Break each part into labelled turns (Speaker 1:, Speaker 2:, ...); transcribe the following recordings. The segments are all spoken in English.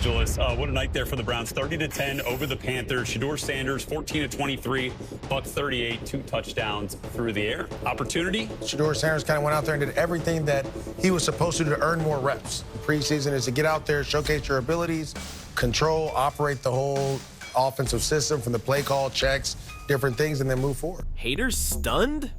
Speaker 1: Angeles. What a night there for the Browns. 30-10 over the Panthers. Shedeur Sanders, 14-23, buck 38, 2 touchdowns through the air. Opportunity.
Speaker 2: Shedeur Sanders kind of went out there and did everything that he was supposed to do to earn more reps. Preseason is to get out there, showcase your abilities, control, operate the whole offensive system from the play call, checks, different things, and then move forward.
Speaker 3: Haters stunned?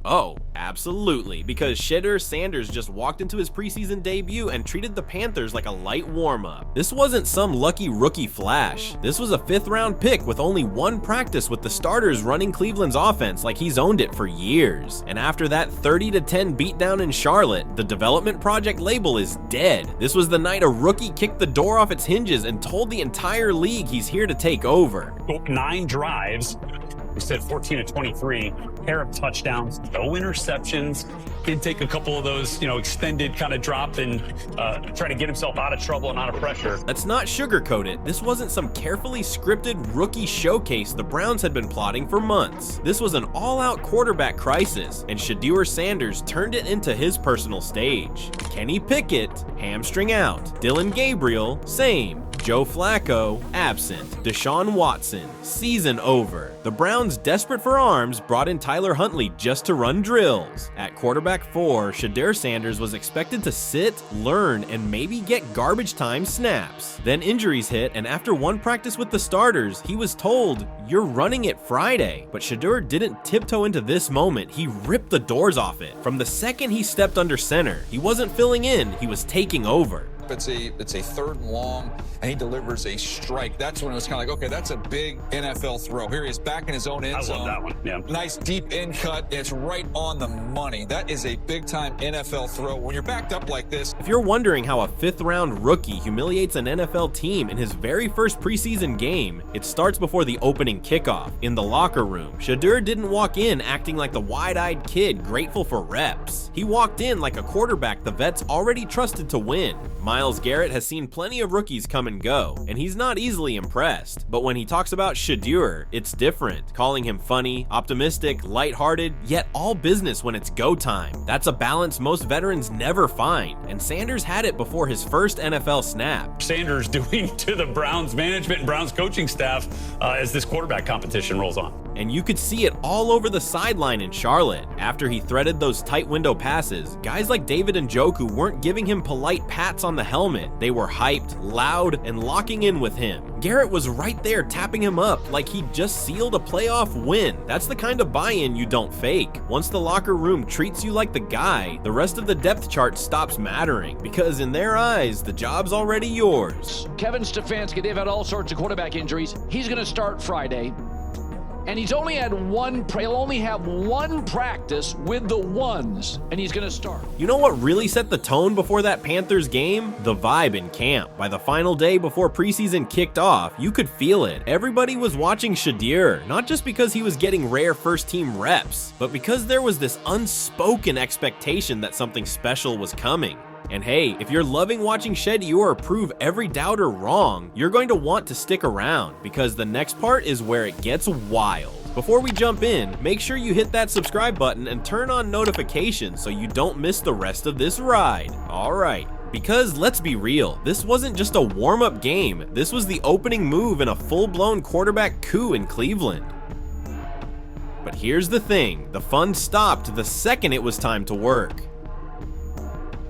Speaker 3: Oh, absolutely, because Shedeur Sanders just walked into his preseason debut and treated the Panthers like a light warm-up. This wasn't some lucky rookie flash. This was a 5th-round pick with only 1 practice with the starters running Cleveland's offense like he's owned it for years. And after that 30-10 beatdown in Charlotte, the development project label is dead. This was the night a rookie kicked the door off its hinges and told the entire league he's here to take over.
Speaker 1: 9 drives. We said 14-23, pair of touchdowns, no interceptions. Did take a couple of those, extended kind of drop and try to get himself out of trouble and out of pressure.
Speaker 3: Let's not sugarcoat it. This wasn't some carefully scripted rookie showcase the Browns had been plotting for months. This was an all-out quarterback crisis, and Shedeur Sanders turned it into his personal stage. Kenny Pickett, hamstring out. Dylan Gabriel, same. Joe Flacco, absent. Deshaun Watson, season over. The Browns, desperate for arms, brought in Tyler Huntley just to run drills. At quarterback 4, Shedeur Sanders was expected to sit, learn, and maybe get garbage time snaps. Then injuries hit, and after 1 practice with the starters, he was told, "You're running it Friday." But Shedeur didn't tiptoe into this moment, he ripped the doors off it. From the second he stepped under center, he wasn't filling in, he was taking over.
Speaker 4: It's a 3rd and long, and he delivers a strike. That's when it was kind of like, okay, that's a big NFL throw. Here he is back in his own end zone.
Speaker 1: I love that one, yeah.
Speaker 4: Nice deep in cut. It's right on the money. That is a big-time NFL throw. When you're backed up like this.
Speaker 3: If you're wondering how a 5th-round rookie humiliates an NFL team in his very first preseason game, it starts before the opening kickoff, in the locker room. Shedeur didn't walk in acting like the wide-eyed kid grateful for reps. He walked in like a quarterback the vets already trusted to win. Myles Garrett has seen plenty of rookies come and go, and he's not easily impressed. But when he talks about Shedeur, it's different, calling him funny, optimistic, lighthearted, yet all business when it's go time. That's a balance most veterans never find, and Sanders had it before his first NFL snap.
Speaker 1: Sanders doing to the Browns management and Browns coaching staff as this quarterback competition rolls on.
Speaker 3: And you could see it all over the sideline in Charlotte. After he threaded those tight window passes, guys like David Njoku weren't giving him polite pats on the helmet. They were hyped, loud, and locking in with him. Garrett was right there tapping him up like he'd just sealed a playoff win. That's the kind of buy-in you don't fake. Once the locker room treats you like the guy, the rest of the depth chart stops mattering, because in their eyes, the job's already yours.
Speaker 5: Kevin Stefanski, they've had all sorts of quarterback injuries. He's going to start Friday. And he'll only have 1 practice with the ones, and he's gonna start.
Speaker 3: You know what really set the tone before that Panthers game? The vibe in camp. By the final day before preseason kicked off, you could feel it. Everybody was watching Shedeur, not just because he was getting rare first-team reps, but because there was this unspoken expectation that something special was coming. And hey, if you're loving watching Shedeur prove every doubter wrong, you're going to want to stick around, because the next part is where it gets wild. Before we jump in, make sure you hit that subscribe button and turn on notifications so you don't miss the rest of this ride. Alright. Because let's be real, this wasn't just a warm-up game, this was the opening move in a full-blown quarterback coup in Cleveland. But here's the thing, the fun stopped the second it was time to work.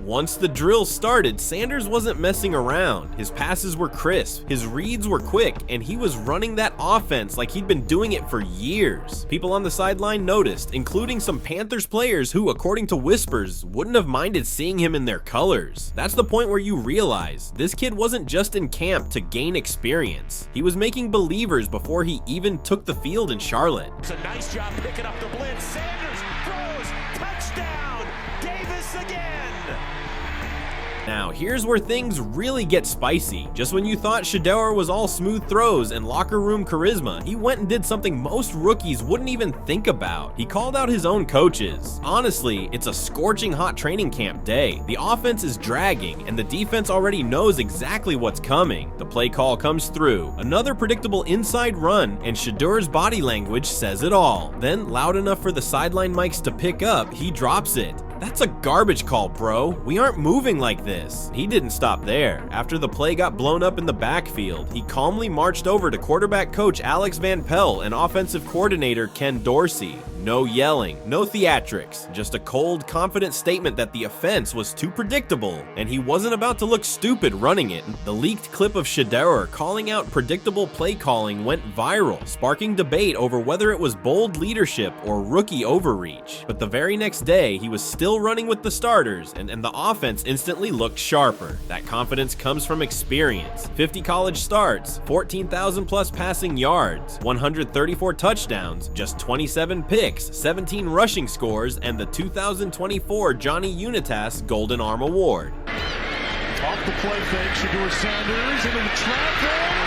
Speaker 3: Once the drill started, Sanders wasn't messing around. His passes were crisp, his reads were quick, and he was running that offense like he'd been doing it for years. People on the sideline noticed, including some Panthers players who, according to whispers, wouldn't have minded seeing him in their colors. That's the point where you realize this kid wasn't just in camp to gain experience. He was making believers before he even took the field in Charlotte.
Speaker 6: It's a nice job picking up the blitz. Sanders throws, touchdown, Davis again.
Speaker 3: Now, here's where things really get spicy. Just when you thought Shedeur was all smooth throws and locker room charisma, he went and did something most rookies wouldn't even think about. He called out his own coaches. Honestly, it's a scorching hot training camp day. The offense is dragging, and the defense already knows exactly what's coming. The play call comes through. Another predictable inside run, and Shedeur's body language says it all. Then, loud enough for the sideline mics to pick up, he drops it. "That's a garbage call, bro. We aren't moving like this." He didn't stop there. After the play got blown up in the backfield, he calmly marched over to quarterback coach Alex Van Pelt and offensive coordinator Ken Dorsey. No yelling, no theatrics, just a cold, confident statement that the offense was too predictable, and he wasn't about to look stupid running it. The leaked clip of Shedeur calling out predictable play calling went viral, sparking debate over whether it was bold leadership or rookie overreach. But the very next day, he was still running with the starters, and the offense instantly looked sharper. That confidence comes from experience. 50 college starts, 14,000 plus passing yards, 134 touchdowns, just 27 picks, 17 rushing scores, and the 2024 Johnny Unitas Golden Arm Award.
Speaker 6: Off the play fake, Shedeur Sanders into the traffic.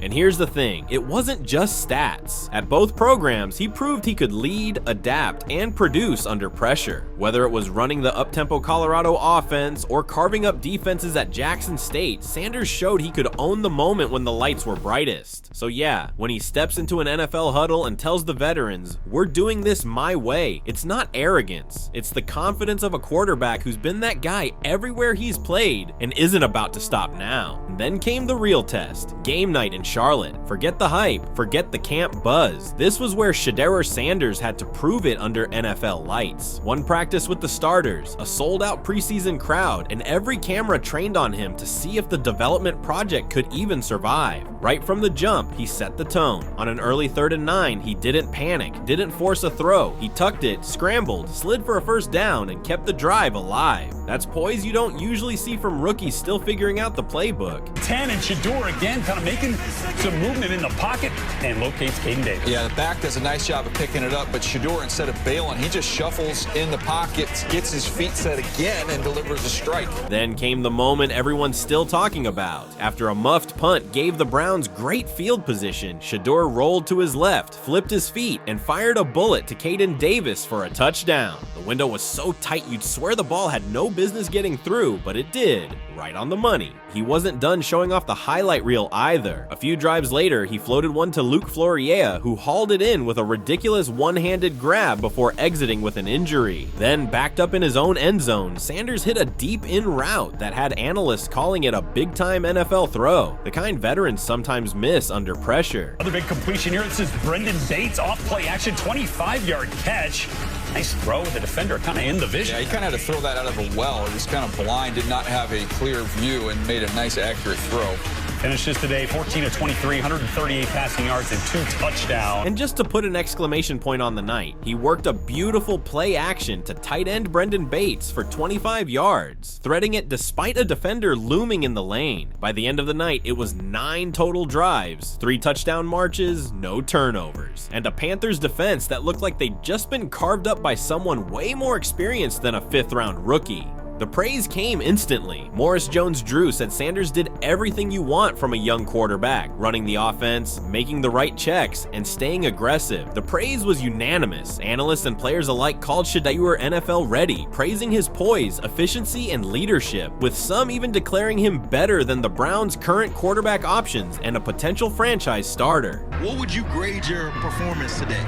Speaker 3: And here's the thing, it wasn't just stats. At both programs, he proved he could lead, adapt, and produce under pressure. Whether it was running the up-tempo Colorado offense or carving up defenses at Jackson State, Sanders showed he could own the moment when the lights were brightest. So yeah, when he steps into an NFL huddle and tells the veterans, "We're doing this my way," it's not arrogance. It's the confidence of a quarterback who's been that guy everywhere he's played and isn't about to stop now. And then came the real test, game night in Charlotte. Forget the hype, forget the camp buzz. This was where Shedeur Sanders had to prove it under NFL lights. One practice with the starters, a sold-out preseason crowd, and every camera trained on him to see if the development project could even survive. Right from the jump, he set the tone. On an early 3rd and 9, he didn't panic, didn't force a throw. He tucked it, scrambled, slid for a first down, and kept the drive alive. That's poise you don't usually see from rookies still figuring out the playbook.
Speaker 1: 10 and Shedeur again kind of making some movement in the pocket and locates Caden Davis.
Speaker 4: Yeah, the back does a nice job of picking it up, but Shedeur, instead of bailing, he just shuffles in the pocket, gets his feet set again, and delivers a strike.
Speaker 3: Then came the moment everyone's still talking about. After a muffed punt gave the Browns great field position, Shedeur rolled to his left, flipped his feet, and fired a bullet to Caden Davis for a touchdown. The window was so tight you'd swear the ball had no business getting through, but it did. Right on the money. He wasn't done showing off the highlight reel either. A few drives later, he floated one to Luke Florea, who hauled it in with a ridiculous one-handed grab before exiting with an injury. Then, backed up in his own end zone, Sanders hit a deep-in route that had analysts calling it a big-time NFL throw, the kind veterans sometimes miss under pressure.
Speaker 1: Another big completion here. This is Brendan Bates off play action, 25-yard catch. Nice throw with the defender kind of in the vision.
Speaker 4: Yeah, he kind of had to throw that out of a well. He was kind of blind, did not have a clear view, and made a nice, accurate throw.
Speaker 1: Finishes today 14 of 23, 138 passing yards and 2 touchdowns.
Speaker 3: And just to put an exclamation point on the night, he worked a beautiful play action to tight end Brendan Bates for 25 yards, threading it despite a defender looming in the lane. By the end of the night, it was 9 total drives, 3 touchdown marches, no turnovers, and a Panthers defense that looked like they'd just been carved up by someone way more experienced than a 5th-round rookie. The praise came instantly. Morris Jones-Drew said Sanders did everything you want from a young quarterback, running the offense, making the right checks, and staying aggressive. The praise was unanimous. Analysts and players alike called Shedeur NFL ready, praising his poise, efficiency, and leadership, with some even declaring him better than the Browns' current quarterback options and a potential franchise starter.
Speaker 7: What would you grade your performance today?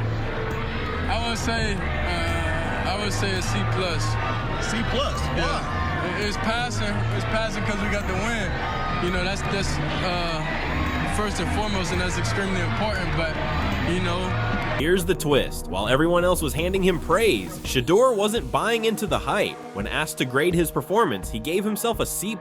Speaker 8: I would say a C+.
Speaker 7: C+? Why?
Speaker 8: Yeah. It's passing. It's passing because we got the win. You know, that's first and foremost, and that's extremely important. But, you know.
Speaker 3: Here's the twist. While everyone else was handing him praise, Shedeur wasn't buying into the hype. When asked to grade his performance, he gave himself a C+,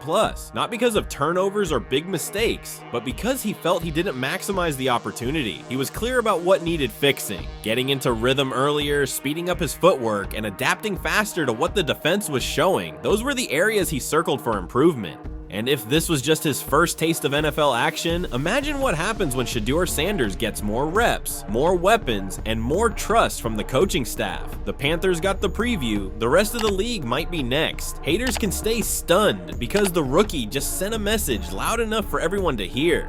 Speaker 3: not because of turnovers or big mistakes, but because he felt he didn't maximize the opportunity. He was clear about what needed fixing, getting into rhythm earlier, speeding up his footwork, and adapting faster to what the defense was showing. Those were the areas he circled for improvement. And if this was just his first taste of NFL action, imagine what happens when Shedeur Sanders gets more reps, more weapons, and more trust from the coaching staff. The Panthers got the preview, the rest of the league might be next. Haters can stay stunned because the rookie just sent a message loud enough for everyone to hear.